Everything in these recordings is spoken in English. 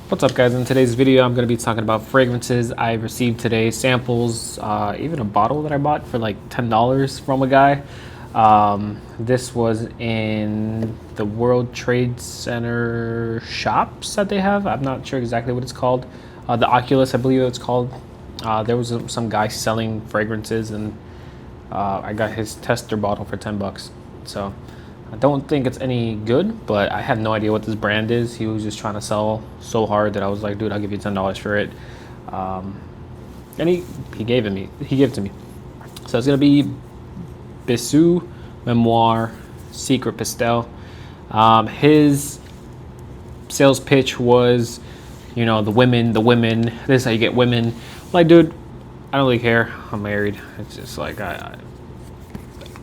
What's up, guys? In today's video I'm going to be talking about fragrances I received today, samples, even a bottle that I bought for like $10 from a guy. This was in the World Trade Center shops that they have. I'm not sure exactly what it's called. The Oculus, I believe it's called. There was some guy selling fragrances, and I got his tester bottle for 10 bucks. So I don't think it's any good, but I had no idea what this brand is. He was just trying to sell so hard that I was like, dude, I'll give you $10 for it. And he gave it to me. So it's gonna be Bisou Memoir Secret Pastel. His sales pitch was, the women. This is how you get women. I'm like, dude, I don't really care. I'm married. It's just like I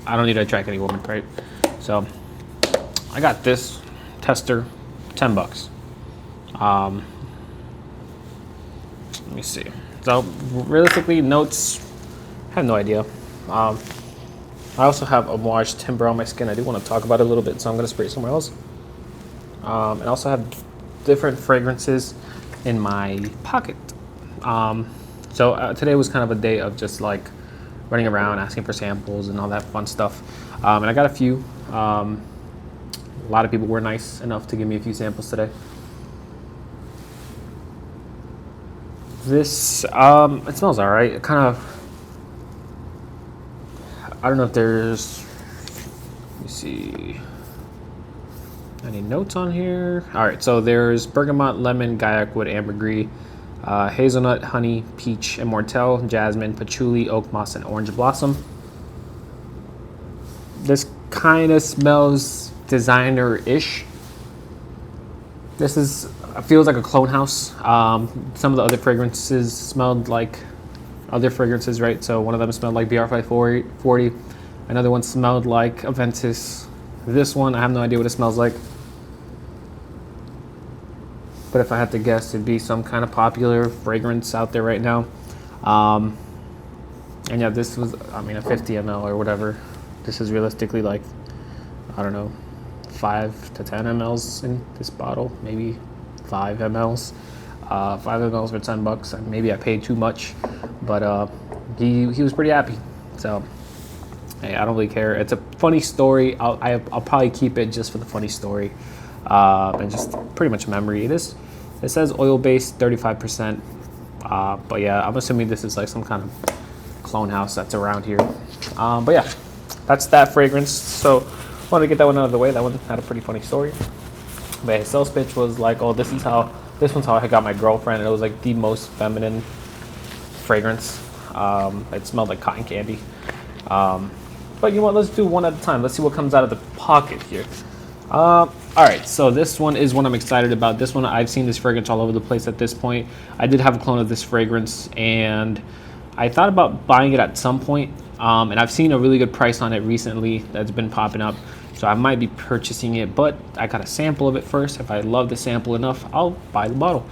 don't need to attract any woman, right? So I got this tester, 10 bucks. Let me see. So realistically, notes, I have no idea. I also have a Moirage Timber on my skin. I do want to talk about it a little bit, so I'm going to spray it somewhere else. And I also have different fragrances in my pocket. So today was kind of a day of just like running around, asking for samples and all that fun stuff. And I got a few. A lot of people were nice enough to give me a few samples today. This, it smells all right. It kind of, I don't know if there's, let me see, any notes on here. All right, so there's bergamot, lemon, gaiac wood, ambergris, hazelnut, honey, peach, immortelle, jasmine, patchouli, oak moss, and orange blossom. This kind of smells designer-ish. This feels like a clone house. Some of the other fragrances smelled like other fragrances, right? So one of them smelled like BR540. Another one smelled like Aventus. This one, I have no idea what it smells like. But if I had to guess, it'd be some kind of popular fragrance out there right now. And yeah, this was, a 50 ml or whatever. This is realistically like, I don't know, 5 to 10 mLs in this bottle, maybe 5 mLs. 5 mLs for 10 bucks. Maybe I paid too much, but he was pretty happy. So, hey, I don't really care. It's a funny story. I'll probably keep it just for the funny story, and just pretty much memory. It says oil-based, 35%. But yeah, I'm assuming this is like some kind of clone house that's around here. But yeah, that's that fragrance. So I wanted to get that one out of the way. That one had a pretty funny story. But his sales pitch was like, oh, this one's how I got my girlfriend. And it was like the most feminine fragrance. It smelled like cotton candy. But you know what, let's do one at a time. Let's see what comes out of the pocket here. All right, so this one is one I'm excited about. This one, I've seen this fragrance all over the place at this point. I did have a clone of this fragrance, and I thought about buying it at some point. And I've seen a really good price on it recently that's been popping up. So I might be purchasing it, but I got a sample of it first. If I love the sample enough, I'll buy the bottle.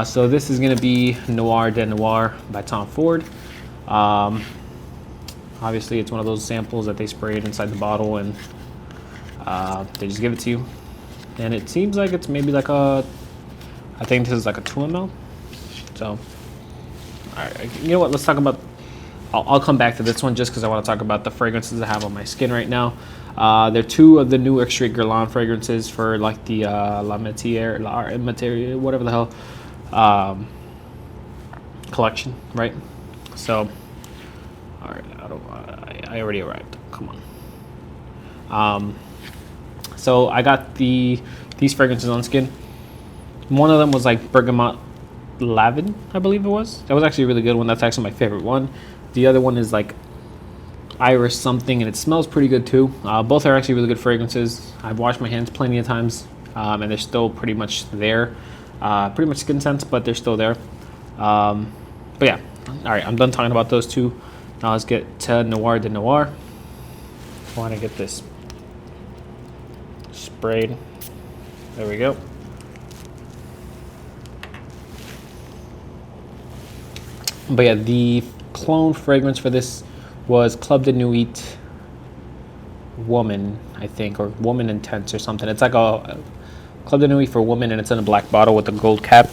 So this is gonna be Noir de Noir by Tom Ford. Obviously, it's one of those samples that they sprayed inside the bottle, and they just give it to you. And it seems like it's maybe like I think this is like a 2 ml. So, all right, you know what? Let's talk about. I'll come back to this one just because I want to talk about the fragrances I have on my skin right now. They're 2 of the new Extrait Guerlain fragrances for like the La Matière, whatever the hell, collection, right? So, all right, I already arrived. Come on. So I got these fragrances on skin. One of them was like bergamot lavin, I believe it was. That was actually a really good one. That's actually my favorite one. The other one is like iris something, and it smells pretty good too. Both are actually really good fragrances. I've washed my hands plenty of times, and they're still pretty much there. Pretty much skin scents, but they're still there. But yeah, all right, I'm done talking about those 2. Now let's get to Noir de Noir. I want to get this sprayed. There we go. But yeah, the clone fragrance for this was Club de Nuit Woman, I think, or Woman Intense or something. It's like a Club de Nuit for women, and it's in a black bottle with a gold cap.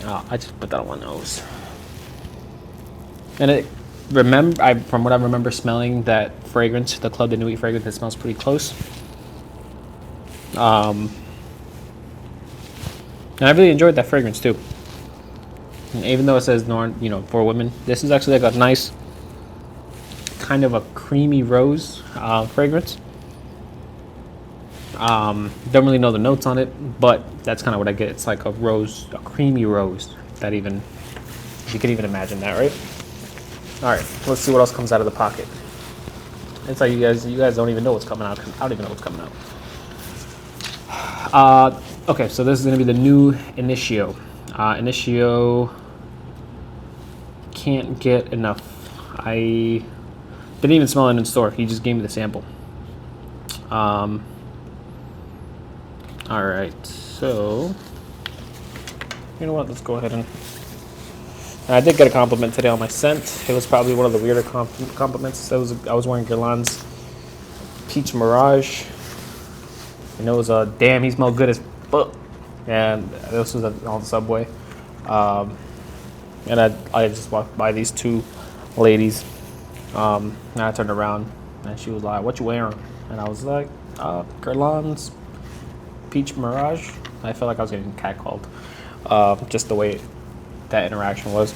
I just put that on my nose. And from what I remember smelling that fragrance, the Club de Nuit fragrance, it smells pretty close. And I really enjoyed that fragrance too. And even though it says for women, this is actually like a nice kind of a creamy rose fragrance. Don't really know the notes on it, but that's kind of what I get. It's like a creamy rose. You can even imagine that, right? All right, let's see what else comes out of the pocket. It's like you guys don't even know what's coming out. I don't even know what's coming out. Okay, so this is gonna be the new Initio. Initio, can't get enough. I didn't even smell it in store. He just gave me the sample. All right, so you know what? Let's go ahead and I did get a compliment today on my scent. It was probably one of the weirder compliments. I was wearing Guerlain's Peach Mirage. And it was damn, he smelled good as fuck. And this was on the subway. And I just walked by these two ladies. And I turned around and she was like, "What you wearing?" And I was like, Guerlain's Peach Mirage. I felt like I was getting catcalled. Just the way that interaction was.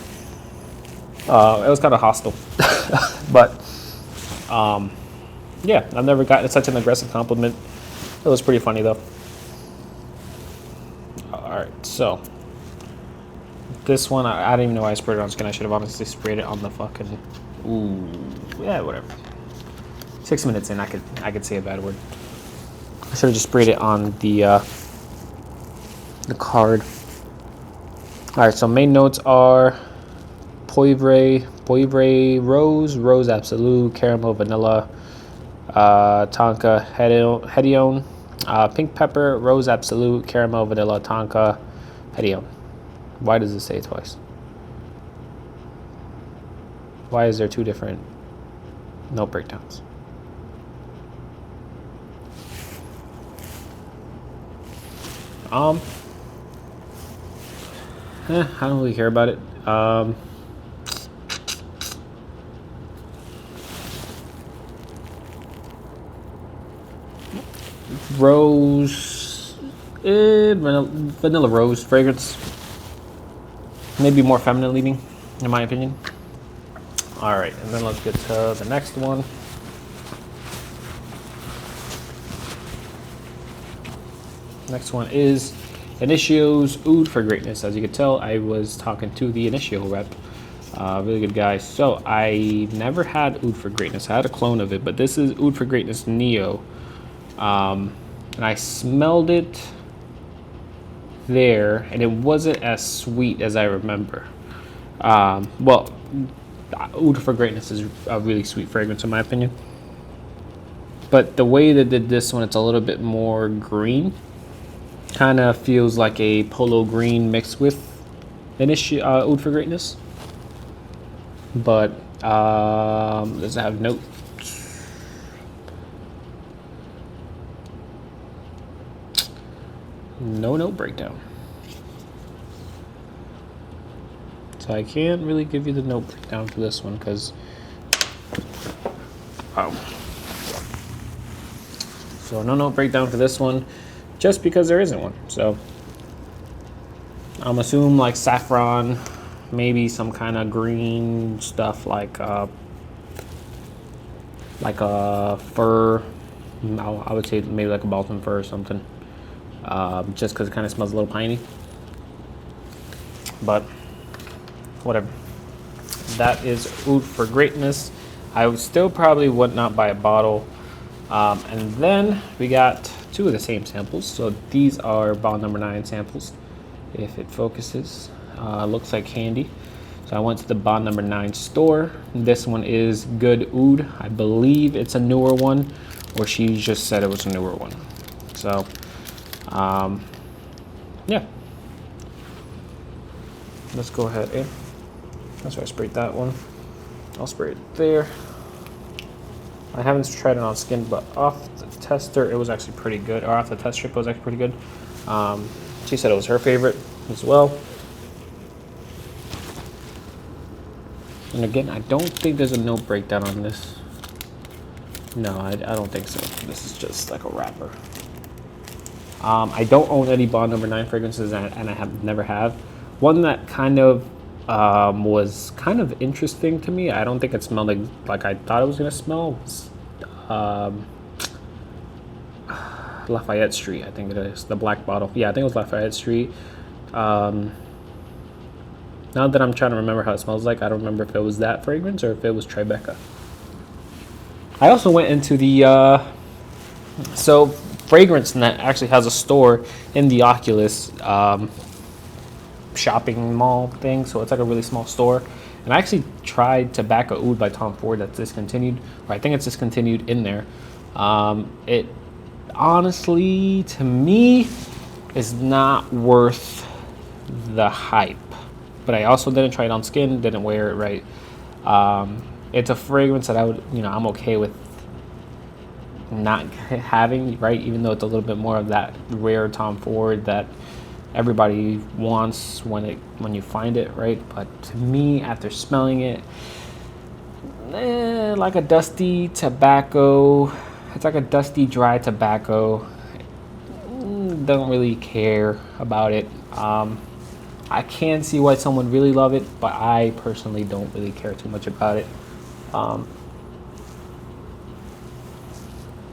It was kind of hostile. But yeah, I've never gotten such an aggressive compliment. It was pretty funny though. Alright, so this one, I didn't even know why I sprayed it on skin. I should have honestly sprayed it on the fucking, yeah, whatever. 6 minutes in, I could say a bad word. I should have just sprayed it on the card. Alright, so main notes are Poivre Rose Absolute, Caramel Vanilla, Tonka Hedione, Pink Pepper, Rose Absolute, Caramel Vanilla, Tonka Hedione. Why does it say it twice? Why is there two different note breakdowns? I don't really care about it. Rose, vanilla rose fragrance. Maybe more feminine leaning, in my opinion. All right, and then let's get to the next one. Next one is Initio's Oud for Greatness. As you can tell, I was talking to the Initio rep. Really good guy. So I never had Oud for Greatness. I had a clone of it, but this is Oud for Greatness Neo. And I smelled it there, and it wasn't as sweet as I remember. Well, Oud for Greatness is a really sweet fragrance in my opinion. But the way they did this one, it's a little bit more green. Kind of feels like a polo green mixed with Oud for Greatness. But does it have notes? No note breakdown. So I can't really give you the note breakdown for this one because so no note breakdown for this one, just because there isn't one. So I'm assuming like saffron, maybe some kind of green stuff like a fir. I would say maybe like a Baltimore fir or something. Just because it kind of smells a little piney. But whatever. That is Oud for Greatness. I would still probably would not buy a bottle. And then we got two of the same samples. So these are bottle number 9 samples. If it focuses, looks like candy. So I went to the bottle number 9 store. This one is Good Oud. I believe it's a newer one, or she just said it was a newer one. So yeah, let's go ahead and that's why I sprayed that one. I'll spray it there. I haven't tried it on skin, but off the tester, it was actually pretty good. Or off the test strip, it was actually pretty good. She said it was her favorite as well. And again, I don't think there's a note breakdown on this. No, I don't think so. This is just like a wrapper. I don't own any Bond Number 9 fragrances, and I have never have. One that kind of was kind of interesting to me. I don't think it smelled like I thought it was gonna smell. Was, Lafayette Street, I think it is, the black bottle. Yeah, I think it was Lafayette Street. Now that I'm trying to remember how it smells like, I don't remember if it was that fragrance or if it was Tribeca. I also went into the so Fragrance Net actually has a store in the Oculus shopping mall thing, so it's like a really small store. And I actually tried Tobacco Oud by Tom Ford that's discontinued, or I think it's discontinued in there. It honestly, to me, is not worth the hype. But I also didn't try it on skin, didn't wear it right. It's a fragrance that I would, I'm okay with not having, right? Even though it's a little bit more of that rare Tom Ford that everybody wants when you find it, right? But to me, after smelling it, like a dusty tobacco, it's like a dusty dry tobacco. Don't really care about it. I can see why someone really love it, but I personally don't really care too much about it.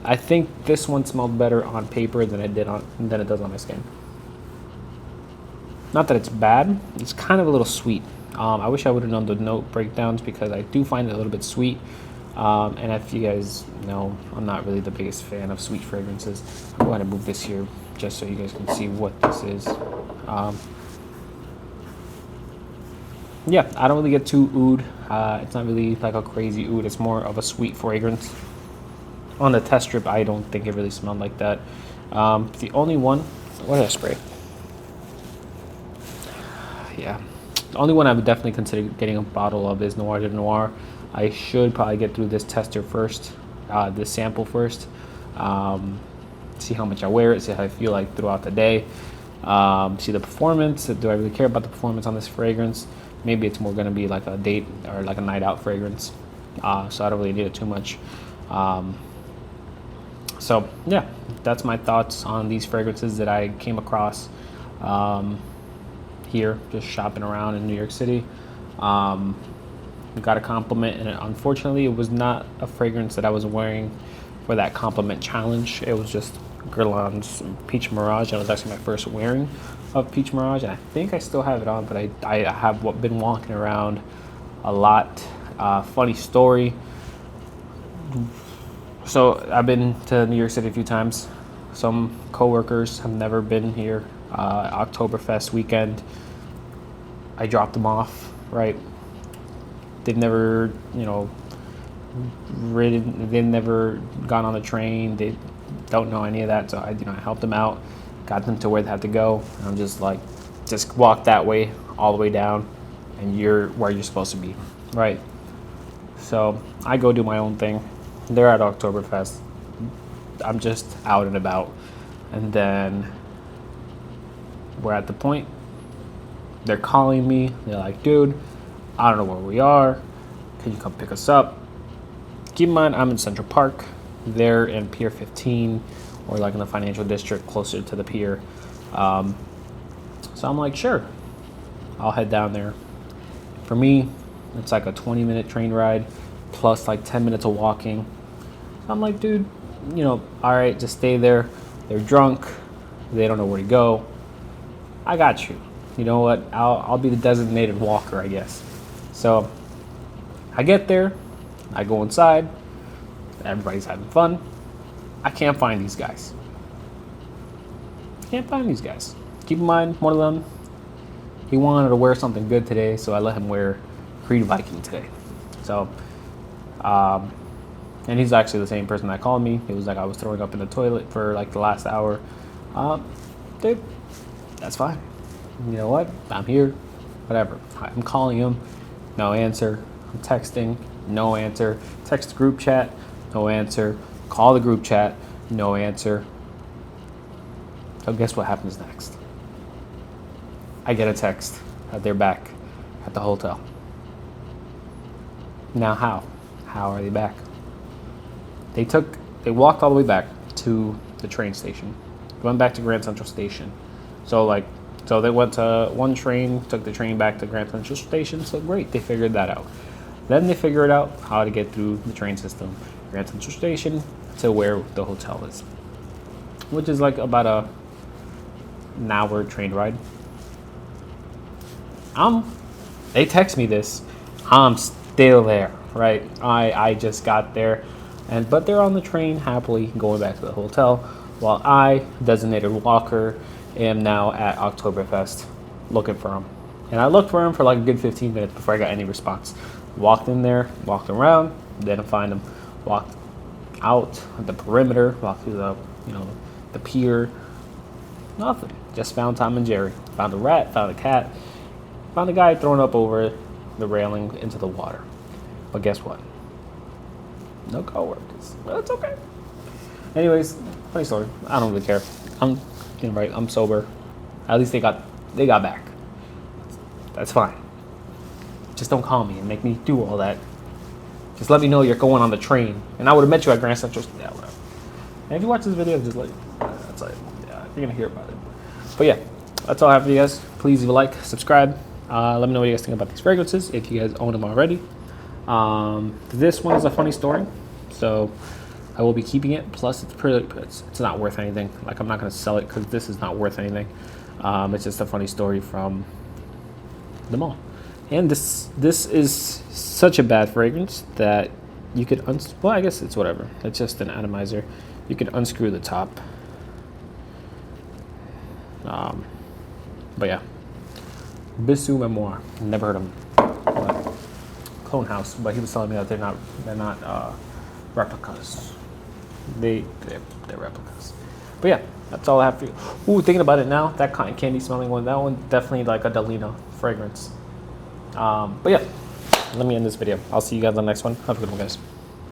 I think this one smelled better on paper than it does on my skin. Not that it's bad, it's kind of a little sweet. I wish I would have known the note breakdowns because I do find it a little bit sweet. And if you guys know, I'm not really the biggest fan of sweet fragrances. I'm going to move this here just so you guys can see what this is. Yeah, I don't really get too oud. It's not really like a crazy oud. It's more of a sweet fragrance. On the test strip, I don't think it really smelled like that. The only one, what did I spray? Yeah, the only one I would definitely consider getting a bottle of is Noir de Noir. I should probably get through this tester first, this sample first. See how much I wear it, see how I feel like throughout the day. See the performance. Do I really care about the performance on this fragrance? Maybe it's more going to be like a date or like a night out fragrance. So I don't really need it too much. So yeah, that's my thoughts on these fragrances that I came across here, just shopping around in New York City. Got a compliment, and unfortunately it was not a fragrance that I was wearing for that compliment challenge. It was just Guerlain's Peach Mirage, and it was actually my first wearing of Peach Mirage, and I think I still have it on, but I have been walking around a lot. Funny story. So I've been to New York City a few times. Some coworkers have never been here. Oktoberfest weekend, I dropped them off, right? They've never, ridden, they've never gone on the train. They don't know any of that. So I helped them out, got them to where they had to go. And I'm just like, just walk that way, all the way down, and you're where you're supposed to be, right? So I go do my own thing. They're at Oktoberfest. I'm just out and about. And then we're at the point. They're calling me. They're like, dude, I don't know where we are. Can you come pick us up? Keep in mind, I'm in Central Park. They're in Pier 15, or like in the financial district closer to the pier. So I'm like, sure, I'll head down there. For me, it's like a 20-minute train ride plus like 10 minutes of walking. So I'm like, dude, all right, just stay there. They're drunk. They don't know where to go. I got you. You know what? I'll be the designated walker, I guess. So I get there. I go inside. Everybody's having fun. I can't find these guys. Can't find these guys. Keep in mind, one of them, he wanted to wear something good today, so I let him wear Creed Viking today. So, and he's actually the same person that called me. It was like I was throwing up in the toilet for like the last hour. Dude, that's fine. You know what? I'm here. Whatever. I'm calling him. No answer. I'm texting. No answer. Text the group chat. No answer. Call the group chat. No answer. So guess what happens next? I get a text that they're back at the hotel. Now how? How are they back? They walked all the way back to the train station. Went back to Grand Central Station. So they went to one train, took the train back to Grand Central Station. So great, they figured that out. Then they figured out how to get through the train system, Grand Central Station, to where the hotel is, which is like about an hour train ride. They text me this. I'm still there, right? I just got there, but they're on the train happily going back to the hotel, while I, designated walker, am now at Oktoberfest looking for him. And I looked for him for like a good 15 minutes before I got any response. Walked in there, walked around, didn't find him. Walked out the perimeter, walked through the pier. Nothing. Just found Tom and Jerry. Found a rat, found a cat, found a guy thrown up over the railing into the water. But guess what? No coworkers. Well, it's okay. Anyways, funny story. I don't really care. I'm sober. At least they got back. That's fine. Just don't call me and make me do all that. Just let me know you're going on the train, and I would have met you at Grand Central. Yeah, whatever. And if you watch this video, just like, that's like, yeah, you're gonna hear about it. But yeah, that's all I have for you guys. Please leave a like, subscribe. Let me know what you guys think about these fragrances if you guys own them already. This one is a funny story, so I will be keeping it. Plus, it's not worth anything. Like, I'm not gonna sell it because this is not worth anything. It's just a funny story from the mall. And this is such a bad fragrance that you could well, I guess it's whatever. It's just an atomizer. You could unscrew the top. But yeah, Bisou Memoir. Never heard of him. Clone House, but he was telling me that they're not replicas. They're replicas. But yeah, that's all I have for you. Ooh, thinking about it now, that cotton candy smelling one, that one definitely like a Delina fragrance. But yeah, let me end this video. I'll see you guys on the next one. Have a good one, guys.